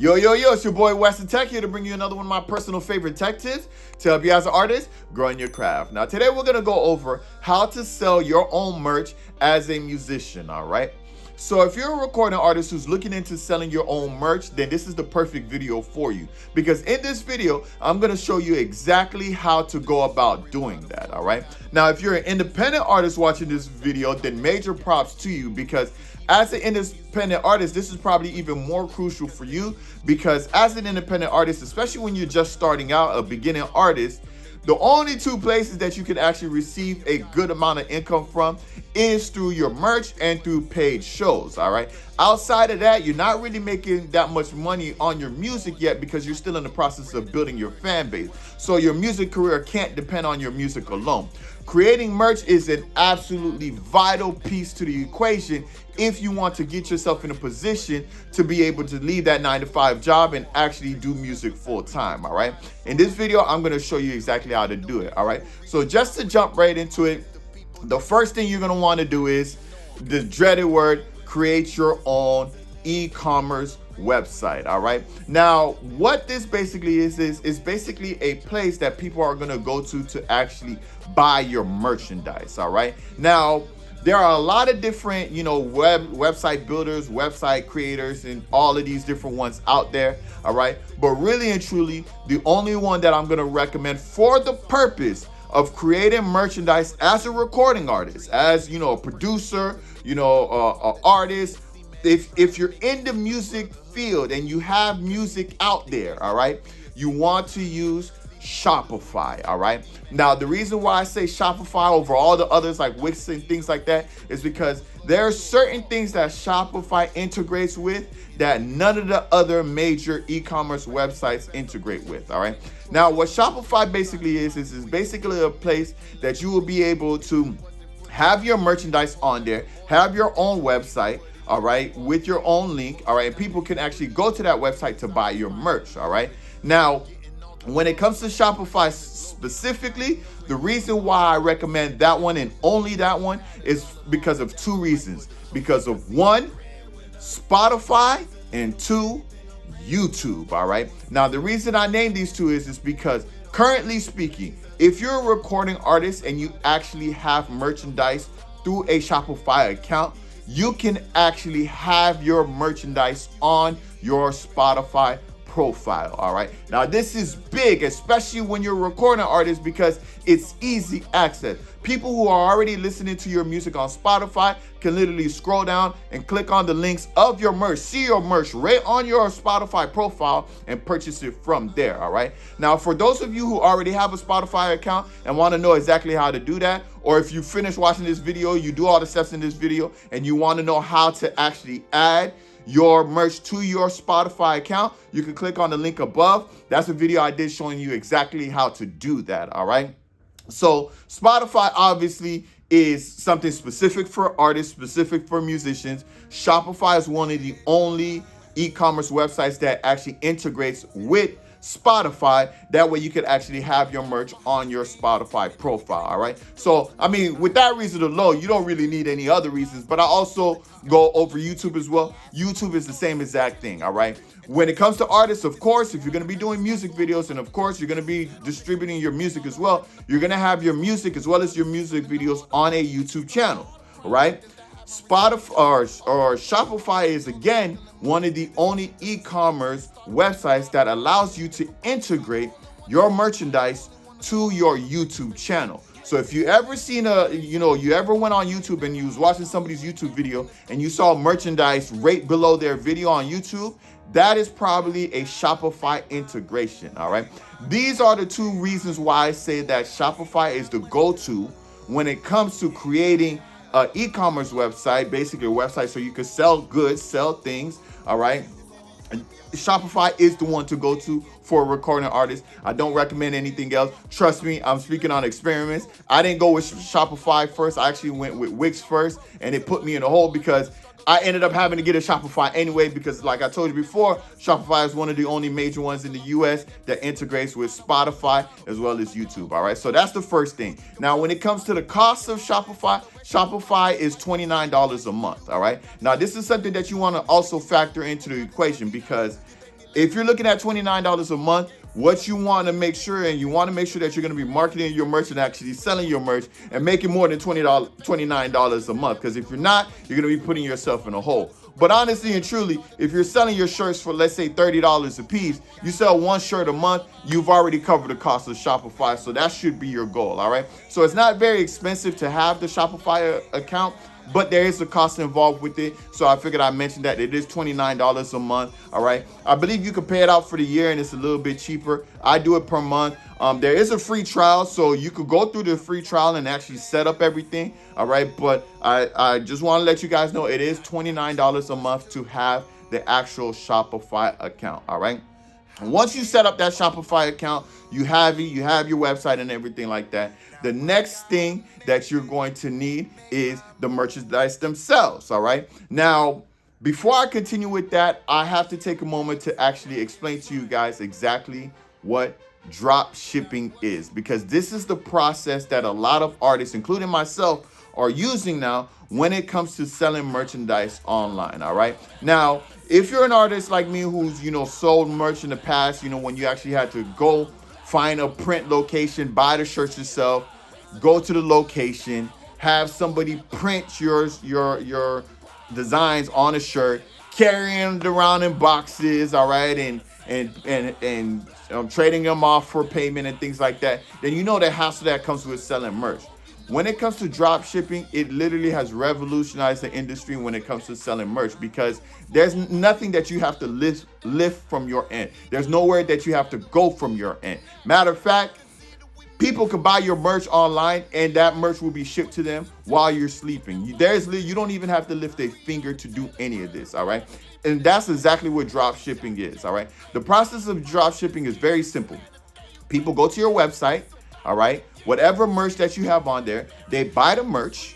Yo, it's your boy WesTheTech here to bring you another one of my personal favorite tech tips to help you as an artist grow in your craft. Now, today we're going to go over how to sell your own merch as a musician, all right? So if you're a recording artist who's looking into selling your own merch, then this is the perfect video for you. Because in this video, I'm going to show you exactly how to go about doing that, all right? Now, if you're an independent artist watching this video, then major props to you, because as an independent artist, this is probably even more crucial for you, because as an independent artist, especially when you're just starting out, a beginning artist, the only two places that you can actually receive a good amount of income from is through your merch and through paid shows, all right? Outside of that, you're not really making that much money on your music yet because you're still in the process of building your fan base. So your music career can't depend on your music alone. Creating merch is an absolutely vital piece to the equation if you want to get yourself in a position to be able to leave that 9-to-5 job and actually do music full time, all right? In this video, I'm going to show you exactly how to do it, all right? So just to jump right into it, the first thing you're going to want to do is the dreaded word, create your own e-commerce website, all right? Now, what this basically is basically a place that people are going to go to actually buy your merchandise, all right? Now, there are a lot of different, website builders, website creators, and all of these different ones out there, all right? But really and truly, the only one that I'm going to recommend for the purpose of creating merchandise as a recording artist, as, a producer, an artist, if you're in the music field and you have music out there, all right, you want to use Shopify, all right? Now, the reason why I say Shopify over all the others like Wix and things like that is because there are certain things that Shopify integrates with that none of the other major e-commerce websites integrate with, all right? Now, what Shopify basically is basically a place that you will be able to have your merchandise on there, have your own website, all right, with your own link, all right, and people can actually go to that website to buy your merch, all right? Now, when it comes to Shopify specifically, the reason why I recommend that one and only that one is because of two reasons. Because of one, Spotify, and two, YouTube, all right? Now, the reason I named these two is because currently speaking, if you're a recording artist and you actually have merchandise through a Shopify account, you can actually have your merchandise on your Spotify profile, all right? Now, this is big, especially when you're a recording artist, because it's easy access. People who are already listening to your music on Spotify can literally scroll down and click on the links of your merch, see your merch right on your Spotify profile and purchase it from there, all right? Now, for those of you who already have a Spotify account and want to know exactly how to do that, or if you finish watching this video, you do all the steps in this video, and you want to know how to actually add your merch to your Spotify account, you can click on the link above. That's a video I did showing you exactly how to do that, all right? So Spotify obviously is something specific for artists, specific for musicians. Shopify is one of the only e-commerce websites that actually integrates with Spotify. That way you could actually have your merch on your Spotify profile, all right? So, I mean, with that reason alone, you don't really need any other reasons, but I also go over YouTube as well. YouTube is the same exact thing, all right? When it comes to artists, of course, if you're going to be doing music videos, and of course, you're going to be distributing your music as well, you're going to have your music as well as your music videos on a YouTube channel, all right? Spotify or Shopify is, again, one of the only e-commerce websites that allows you to integrate your merchandise to your YouTube channel. So if you ever seen you ever went on YouTube and you was watching somebody's YouTube video and you saw merchandise right below their video on YouTube, that is probably a Shopify integration, all right? These are the two reasons why I say that Shopify is the go-to when it comes to creating an e-commerce website, basically a website so you can sell goods, sell things, all right? Shopify is the one to go to for a recording artist. I don't recommend anything else. Trust me, I'm speaking on experiments. I didn't go with Shopify first. I actually went with Wix first, and it put me in a hole because I ended up having to get a Shopify anyway because, like I told you before, Shopify is one of the only major ones in the US that integrates with Spotify as well as YouTube, all right? So that's the first thing. Now, when it comes to the cost of Shopify, Shopify is $29 a month, all right? Now, this is something that you want to also factor into the equation because If you're looking at $29 a month, what you want to make sure, and you want to make sure that you're going to be marketing your merch and actually selling your merch and making more than $29 a month. Because if you're not, you're going to be putting yourself in a hole. But honestly and truly, if you're selling your shirts for, let's say, $30 a piece, you sell one shirt a month, you've already covered the cost of Shopify. So that should be your goal, all right? So it's not very expensive to have the Shopify account, but there is a cost involved with it. So I figured I'd mention that it is $29 a month, all right? I believe you can pay it out for the year and it's a little bit cheaper. I do it per month. There is a free trial, so you could go through the free trial and actually set up everything, all right? But I just want to let you guys know it is $29 a month to have the actual Shopify account, all right? And once you set up that Shopify account, you have it, you have your website and everything like that. The next thing that you're going to need is the merchandise themselves, all right? Now, before I continue with that, I have to take a moment to actually explain to you guys exactly what drop shipping is, because this is the process that a lot of artists, including myself, are using now when it comes to selling merchandise online, all right? Now, if you're an artist like me who's, sold merch in the past, when you actually had to go find a print location, buy the shirts yourself, go to the location, have somebody print your designs on a shirt, carrying it around in boxes, all right, and trading them off for payment and things like that, then you know the hassle that comes with selling merch. When it comes to drop shipping, it literally has revolutionized the industry when it comes to selling merch, because there's nothing that you have to lift from your end. There's nowhere that you have to go from your end. Matter of fact, people can buy your merch online and that merch will be shipped to them while you're sleeping. You don't even have to lift a finger to do any of this, all right? And that's exactly what drop shipping is, all right? The process of drop shipping is very simple. People go to your website, all right? Whatever merch that you have on there, they buy the merch.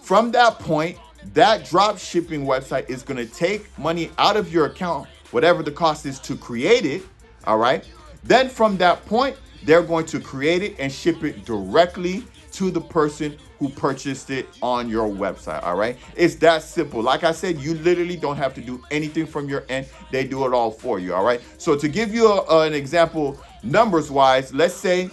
From that point, that drop shipping website is going to take money out of your account, whatever the cost is to create it, all right? Then from that point, they're going to create it and ship it directly to the person who purchased it on your website, all right? It's that simple. Like I said, you literally don't have to do anything from your end. They do it all for you, all right? So to give you an example, numbers-wise, let's say,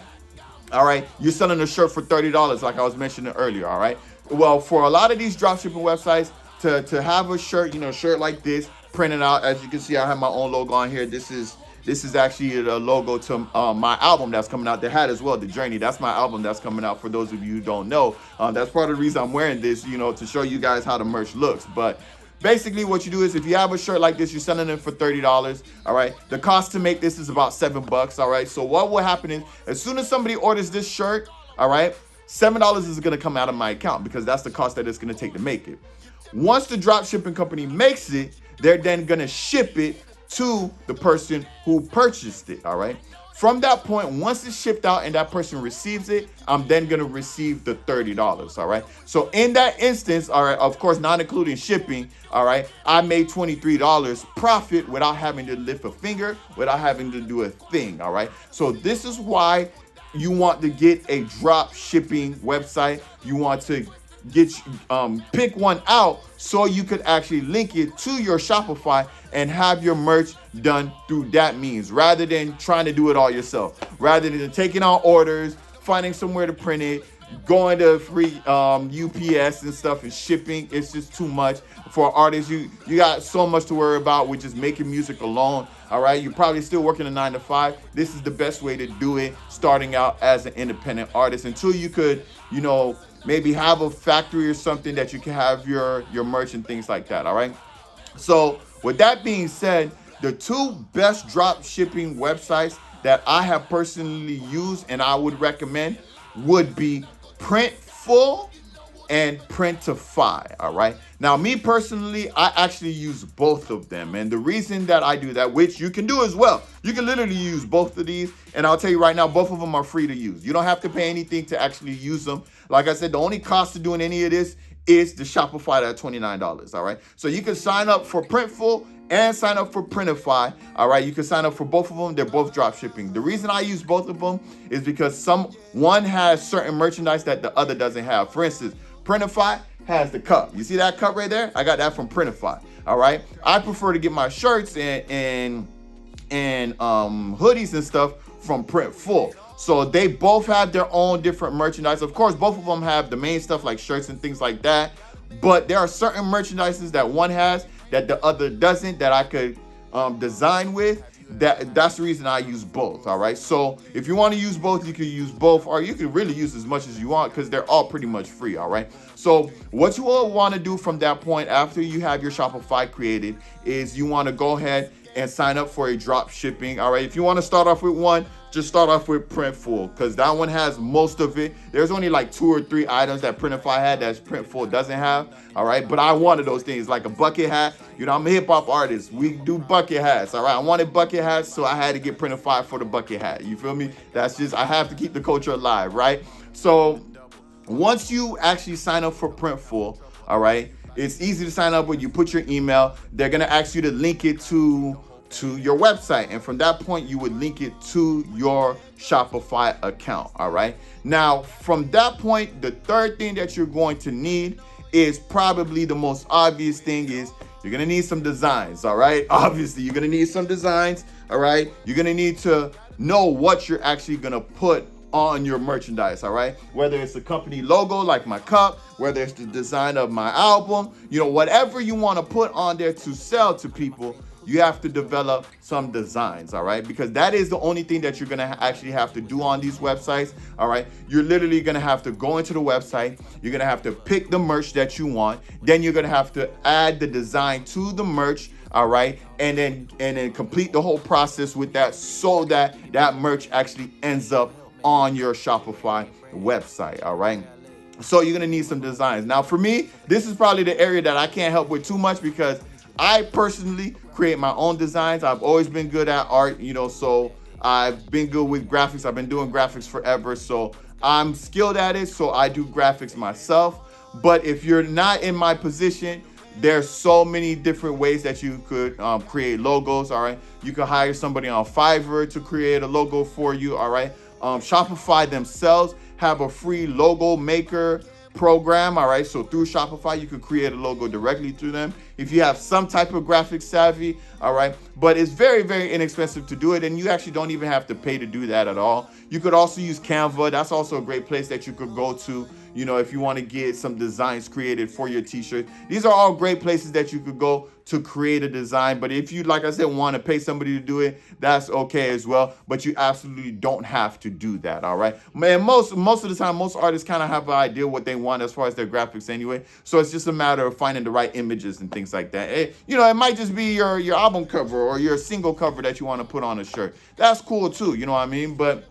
all right, you're selling a shirt for $30, like I was mentioning earlier, all right? Well, for a lot of these dropshipping websites, to have a shirt, shirt like this, printed out, as you can see, I have my own logo on here. This is actually a logo to my album that's coming out. The hat as well, The Journey. That's my album that's coming out, for those of you who don't know. That's part of the reason I'm wearing this, to show you guys how the merch looks. But basically what you do is, if you have a shirt like this, you're selling it for $30, all right? The cost to make this is about $7, all right? So what will happen is, as soon as somebody orders this shirt, all right, $7 is gonna come out of my account, because that's the cost that it's gonna take to make it. Once the drop shipping company makes it, they're then gonna ship it to the person who purchased it, all right? From that point, once it's shipped out and that person receives it, I'm then gonna receive the $30, all right? So in that instance, all right, of course, not including shipping, all right, I made $23 profit without having to lift a finger, without having to do a thing, all right? So this is why you want to get a drop shipping website. You want to pick one out so you could actually link it to your Shopify and have your merch done through that means, rather than trying to do it all yourself, rather than taking on orders, finding somewhere to print it, going to free UPS and stuff and shipping. It's just too much for artists. You got so much to worry about with just making music alone, all right? You're probably still working a 9-to-5. This is the best way to do it, starting out as an independent artist, until you could, maybe have a factory or something that you can have your merch and things like that, all right? So with that being said, the two best drop shipping websites that I have personally used and I would recommend would be Printful and Printify, all right? Now, me personally, I actually use both of them. And the reason that I do that, which you can do as well, you can literally use both of these. And I'll tell you right now, both of them are free to use. You don't have to pay anything to actually use them. Like I said, the only cost to doing any of this is the Shopify at $29, all right? So you can sign up for Printful and sign up for Printify, all right? You can sign up for both of them. They're both drop shipping. The reason I use both of them is because one has certain merchandise that the other doesn't have. For instance, Printify has the cup. You see that cup right there? I got that from Printify, all right? I prefer to get my shirts and and hoodies and stuff from Printful. So they both have their own different merchandise. Of course, both of them have the main stuff like shirts and things like that. But there are certain merchandises that one has that the other doesn't, that I could design with. That's the reason I use both. All right. So if you want to use both, you can use both, or you can really use as much as you want because they're all pretty much free. All right. So what you will want to do from that point after you have your Shopify created is you want to go ahead and sign up for a drop shipping. All right. If you want to start off with one, just start off with Printful because that one has most of it. There's only like 2 or 3 items that Printify had that Printful doesn't have. All right. But I wanted those things like a bucket hat. You know, I'm a hip hop artist. We do bucket hats. All right. I wanted bucket hats, so I had to get Printify for the bucket hat. You feel me? That's just, I have to keep the culture alive. Right. So once you actually sign up for Printful, all right, it's easy to sign up when you put your email. They're going to ask you to link it to your website, and from that point you would link it to your Shopify account. All right, now from that point, the third thing that you're going to need is probably the most obvious thing is you're going to need some designs. All right, obviously you're going to need some designs. All right, you're going to need to know what you're actually going to put on your merchandise. All right, whether it's the company logo like my cup, whether it's the design of my album, you know, whatever you want to put on there to sell to people, you have to develop some designs. All right, because that is the only thing that you're going to actually have to do on these websites. All right, you're literally going to have to go into the website, you're going to have to pick the merch that you want, then you're going to have to add the design to the merch. All right, and then complete the whole process with that so that that merch actually ends up on your Shopify website. All right, so you're gonna need some designs. Now for me, this is probably the area that I can't help with too much because I personally create my own designs. I've always been good at art, you know, so I've been good with graphics. I've been doing graphics forever, so I'm skilled at it, so I do graphics myself. But if you're not in my position, there's so many different ways that you could create logos. All right, you could hire somebody on Fiverr to create a logo for you. All right, Shopify themselves have a free logo maker program. All right, so through Shopify you could create a logo directly through them if you have some type of graphic savvy. All right, but it's very, very inexpensive to do it, and you actually don't even have to pay to do that at all. You could also use Canva. That's also a great place that you could go to, you know, if you want to get some designs created for your t-shirt. These are all great places that you could go to create a design. But if you, like I said, want to pay somebody to do it, that's okay as well. But you absolutely don't have to do that. All right, man. Most of the time, most artists kind of have an idea what they want as far as their graphics anyway. So it's just a matter of finding the right images and things like that. You know, it might just be your album cover or your single cover that you want to put on a shirt. That's cool too. You know what I mean? But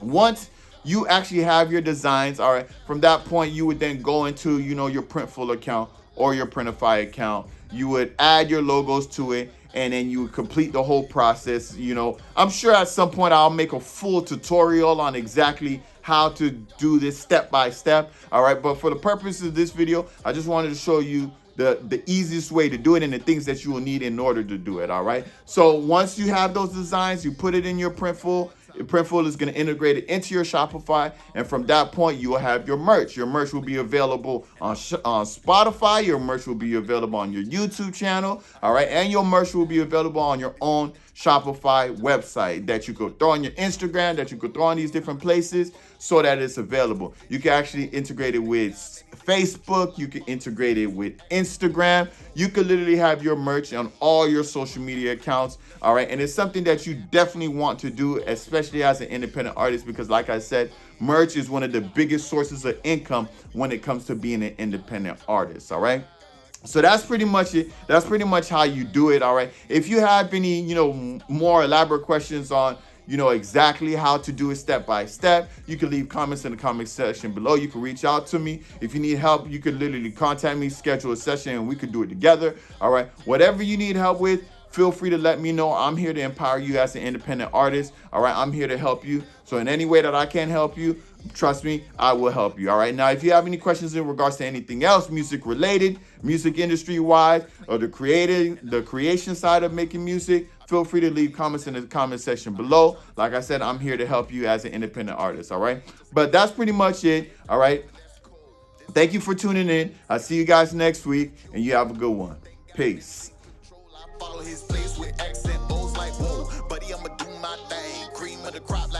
once you actually have your designs, all right, from that point you would then go into, you know, your Printful account or your Printify account. You would add your logos to it, and then you would complete the whole process. You know, I'm sure at some point I'll make a full tutorial on exactly how to do this step by step. All right, but for the purpose of this video, I just wanted to show you the easiest way to do it and the things that you will need in order to do it. All right, so once you have those designs, you put it in your Printful. Printful is going to integrate it into your Shopify, and from that point you will have your merch. Your merch will be available on Spotify. Your merch will be available on your YouTube channel. All right, and your merch will be available on your own Shopify website that you could throw on your Instagram, that you could throw on these different places so that it's available. You can actually integrate it with Facebook. You can integrate it with Instagram. You could literally have your merch on all your social media accounts. All right, and it's something that you definitely want to do, especially as an independent artist, because like I said, merch is one of the biggest sources of income when it comes to being an independent artist. All right, so that's pretty much it. That's pretty much how you do it. All right, if you have any, you know, more elaborate questions on, you know, exactly how to do it step by step, you can leave comments in the comment section below. You can reach out to me. If you need help, you can literally contact me, schedule a session, and we could do it together. All right, whatever you need help with, feel free to let me know. I'm here to empower you as an independent artist. All right, I'm here to help you. So in any way that I can help you, trust me, I will help you. All right, now if you have any questions in regards to anything else, music related, music industry wise, or the creation side of making music, feel free to leave comments in the comment section below. Like I said, I'm here to help you as an independent artist. All right, but that's pretty much it. All right, thank you for tuning in. I'll see you guys next week, and you have a good one. Peace. Follow his place with accent O's like whoa, but the crop